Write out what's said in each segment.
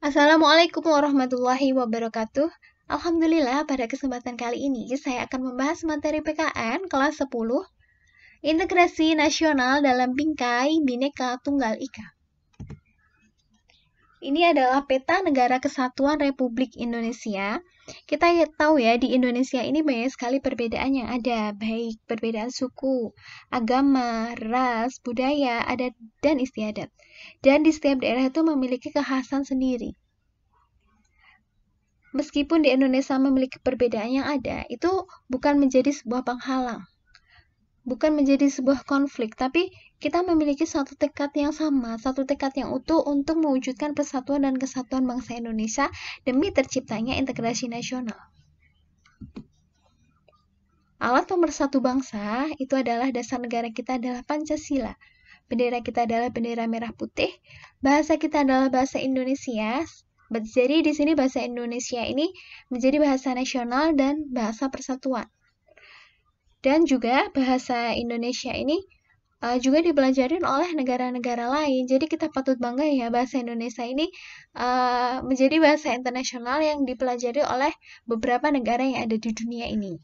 Assalamualaikum warahmatullahi wabarakatuh. Alhamdulillah, pada kesempatan kali ini saya akan membahas materi PKN kelas 10, Integrasi Nasional dalam Bingkai Bhinneka Tunggal Ika. Ini adalah peta negara kesatuan Republik Indonesia. Kita tahu ya, di Indonesia ini banyak sekali perbedaan yang ada, baik perbedaan suku, agama, ras, budaya, adat, dan istiadat. Dan di setiap daerah itu memiliki kekhasan sendiri. Meskipun di Indonesia memiliki perbedaan yang ada, itu bukan menjadi sebuah penghalang, bukan menjadi sebuah konflik, tapi kita memiliki satu tekad yang sama, satu tekad yang utuh untuk mewujudkan persatuan dan kesatuan bangsa Indonesia demi terciptanya integrasi nasional. Alat pemersatu bangsa itu adalah dasar negara kita adalah Pancasila. Bendera kita adalah bendera merah putih, bahasa kita adalah bahasa Indonesia. Jadi di sini bahasa Indonesia ini menjadi bahasa nasional dan bahasa persatuan. Dan juga bahasa Indonesia ini juga dipelajari oleh negara-negara lain. Jadi kita patut bangga ya, bahasa Indonesia ini menjadi bahasa internasional yang dipelajari oleh beberapa negara yang ada di dunia ini.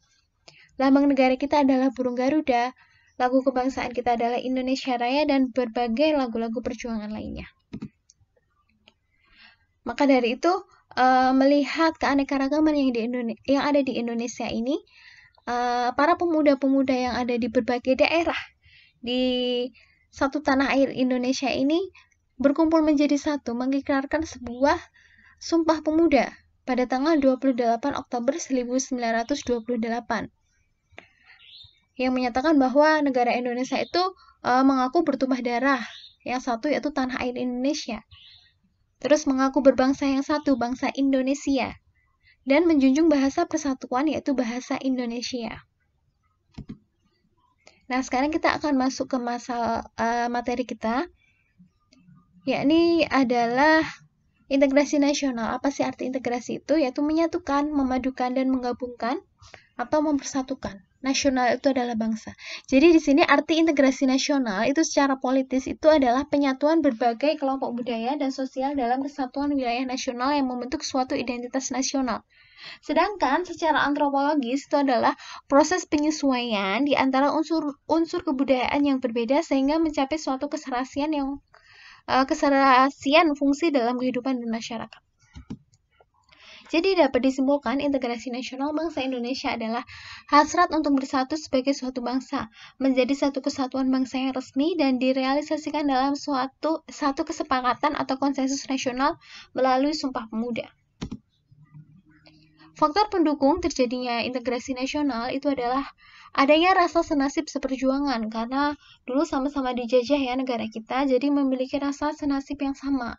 Lambang negara kita adalah burung Garuda, lagu kebangsaan kita adalah Indonesia Raya, dan berbagai lagu-lagu perjuangan lainnya. Maka dari itu, melihat keanekaragaman yang ada di Indonesia ini, para pemuda-pemuda yang ada di berbagai daerah di satu tanah air Indonesia ini berkumpul menjadi satu, mengikrarkan sebuah Sumpah Pemuda pada tanggal 28 Oktober 1928 yang menyatakan bahwa negara Indonesia itu mengaku bertumpah darah, yang satu yaitu tanah air Indonesia. Terus mengaku berbangsa yang satu, bangsa Indonesia, dan menjunjung bahasa persatuan yaitu bahasa Indonesia. Nah, sekarang kita akan masuk ke materi kita, yakni adalah integrasi nasional. Apa sih arti integrasi itu? Yaitu menyatukan, memadukan, dan menggabungkan atau mempersatukan. Nasional itu adalah bangsa. Jadi di sini arti integrasi nasional itu secara politis itu adalah penyatuan berbagai kelompok budaya dan sosial dalam kesatuan wilayah nasional yang membentuk suatu identitas nasional. Sedangkan secara antropologis itu adalah proses penyesuaian di antara unsur kebudayaan yang berbeda sehingga mencapai suatu keserasian fungsi dalam kehidupan masyarakat. Jadi dapat disimpulkan integrasi nasional bangsa Indonesia adalah hasrat untuk bersatu sebagai suatu bangsa, menjadi satu kesatuan bangsa yang resmi dan direalisasikan dalam satu kesepakatan atau konsensus nasional melalui Sumpah Pemuda. Faktor pendukung terjadinya integrasi nasional itu adalah adanya rasa senasib seperjuangan, karena dulu sama-sama dijajah ya negara kita, jadi memiliki rasa senasib yang sama.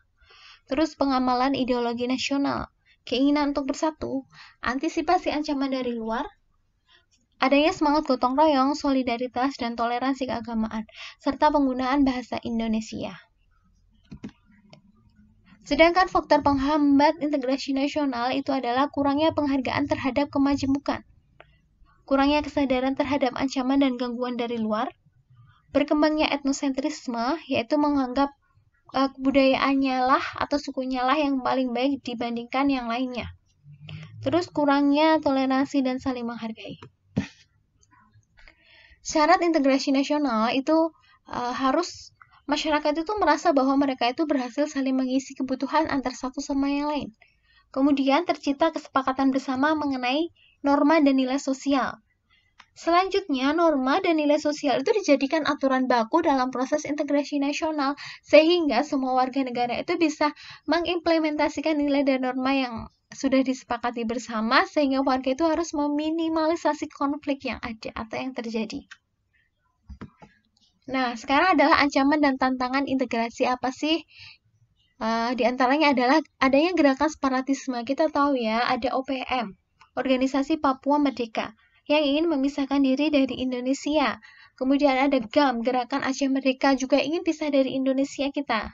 Terus pengamalan ideologi nasional, keinginan untuk bersatu, antisipasi ancaman dari luar, adanya semangat gotong royong, solidaritas, dan toleransi keagamaan, serta penggunaan bahasa Indonesia. Sedangkan faktor penghambat integrasi nasional itu adalah kurangnya penghargaan terhadap kemajemukan, kurangnya kesadaran terhadap ancaman dan gangguan dari luar, berkembangnya etnosentrisme, yaitu menganggap kebudayaannya lah atau sukunya lah yang paling baik dibandingkan yang lainnya. Terus kurangnya toleransi dan saling menghargai. Syarat integrasi nasional itu harus masyarakat itu merasa bahwa mereka itu berhasil saling mengisi kebutuhan antar satu sama yang lain. Kemudian tercipta kesepakatan bersama mengenai norma dan nilai sosial. Selanjutnya, norma dan nilai sosial itu dijadikan aturan baku dalam proses integrasi nasional, sehingga semua warga negara itu bisa mengimplementasikan nilai dan norma yang sudah disepakati bersama, sehingga warga itu harus meminimalisasi konflik yang ada atau yang terjadi. Nah, sekarang adalah ancaman dan tantangan integrasi apa sih? Di antaranya adalah adanya gerakan separatisme. Kita tahu ya, ada OPM, Organisasi Papua Merdeka, yang ingin memisahkan diri dari Indonesia. Kemudian ada GAM, Gerakan Aceh Merdeka, juga ingin pisah dari Indonesia kita.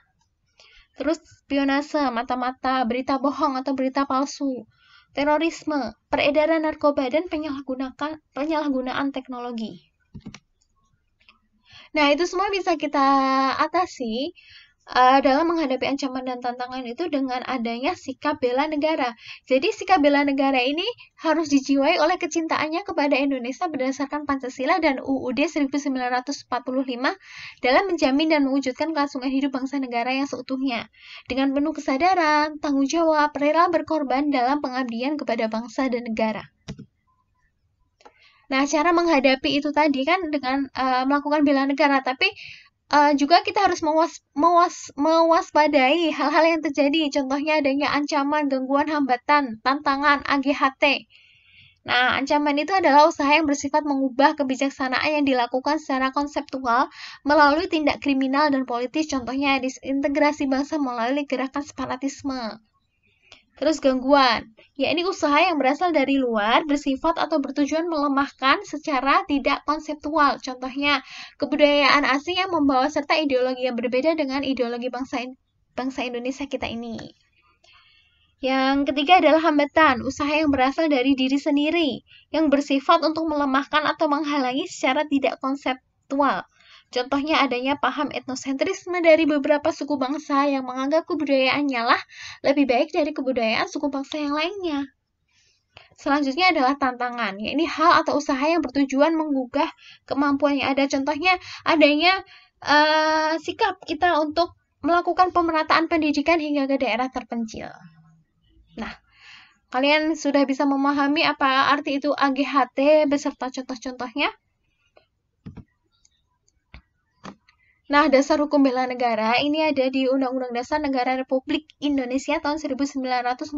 Terus spionase, mata-mata, berita bohong atau berita palsu, terorisme, peredaran narkoba, dan penyalahgunaan teknologi. Nah, itu semua bisa kita atasi dalam menghadapi ancaman dan tantangan itu dengan adanya sikap bela negara. Jadi sikap bela negara ini harus dijiwai oleh kecintaannya kepada Indonesia berdasarkan Pancasila dan UUD 1945 dalam menjamin dan mewujudkan kelangsungan hidup bangsa negara yang seutuhnya. Dengan penuh kesadaran, tanggung jawab, rela berkorban dalam pengabdian kepada bangsa dan negara. Nah, cara menghadapi itu tadi kan dengan melakukan bela negara, tapi juga kita harus mewaspadai hal-hal yang terjadi. Contohnya adanya ancaman, gangguan, hambatan, tantangan, AGHT. Nah, ancaman itu adalah usaha yang bersifat mengubah kebijaksanaan yang dilakukan secara konseptual melalui tindak kriminal dan politis. Contohnya disintegrasi bangsa melalui gerakan separatisme. Terus gangguan, yakni usaha yang berasal dari luar, bersifat atau bertujuan melemahkan secara tidak konseptual. Contohnya, kebudayaan asing yang membawa serta ideologi yang berbeda dengan ideologi bangsa Indonesia kita ini. Yang ketiga adalah hambatan, usaha yang berasal dari diri sendiri, yang bersifat untuk melemahkan atau menghalangi secara tidak konseptual. Contohnya adanya paham etnosentrisme dari beberapa suku bangsa yang menganggap kebudayaannya lah lebih baik dari kebudayaan suku bangsa yang lainnya. Selanjutnya adalah tantangan, yakni hal atau usaha yang bertujuan menggugah kemampuan yang ada. Contohnya adanya sikap kita untuk melakukan pemerataan pendidikan hingga ke daerah terpencil. Nah, kalian sudah bisa memahami apa arti itu AGHT beserta contoh-contohnya? Nah, dasar hukum bela negara ini ada di Undang-Undang Dasar Negara Republik Indonesia tahun 1945.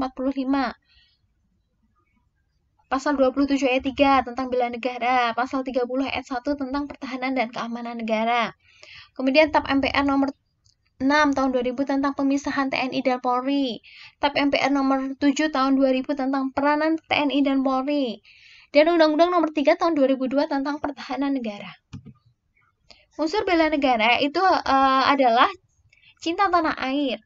Pasal 27 ayat 3 tentang bela negara, pasal 30 ayat 1 tentang pertahanan dan keamanan negara. Kemudian TAP MPR nomor 6 tahun 2000 tentang pemisahan TNI dan Polri. TAP MPR nomor 7 tahun 2000 tentang peranan TNI dan Polri. Dan Undang-Undang nomor 3 tahun 2002 tentang pertahanan negara. Unsur bela negara itu adalah cinta tanah air,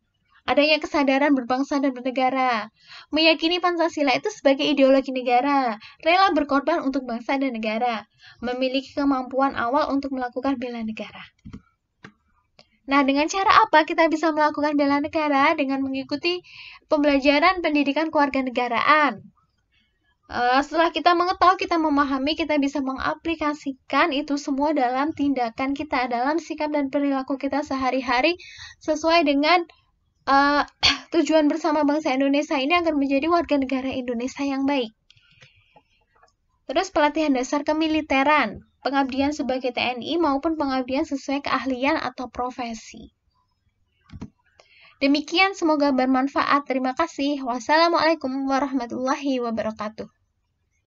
adanya kesadaran berbangsa dan bernegara, meyakini Pancasila itu sebagai ideologi negara, rela berkorban untuk bangsa dan negara, memiliki kemampuan awal untuk melakukan bela negara. Nah, dengan cara apa kita bisa melakukan bela negara? Dengan mengikuti pembelajaran pendidikan kewarganegaraan. Setelah kita mengetahui, kita memahami, kita bisa mengaplikasikan itu semua dalam tindakan kita, dalam sikap dan perilaku kita sehari-hari sesuai dengan tujuan bersama bangsa Indonesia ini agar menjadi warga negara Indonesia yang baik. Terus pelatihan dasar kemiliteran, pengabdian sebagai TNI maupun pengabdian sesuai keahlian atau profesi. Demikian, semoga bermanfaat. Terima kasih. Wassalamualaikum warahmatullahi wabarakatuh.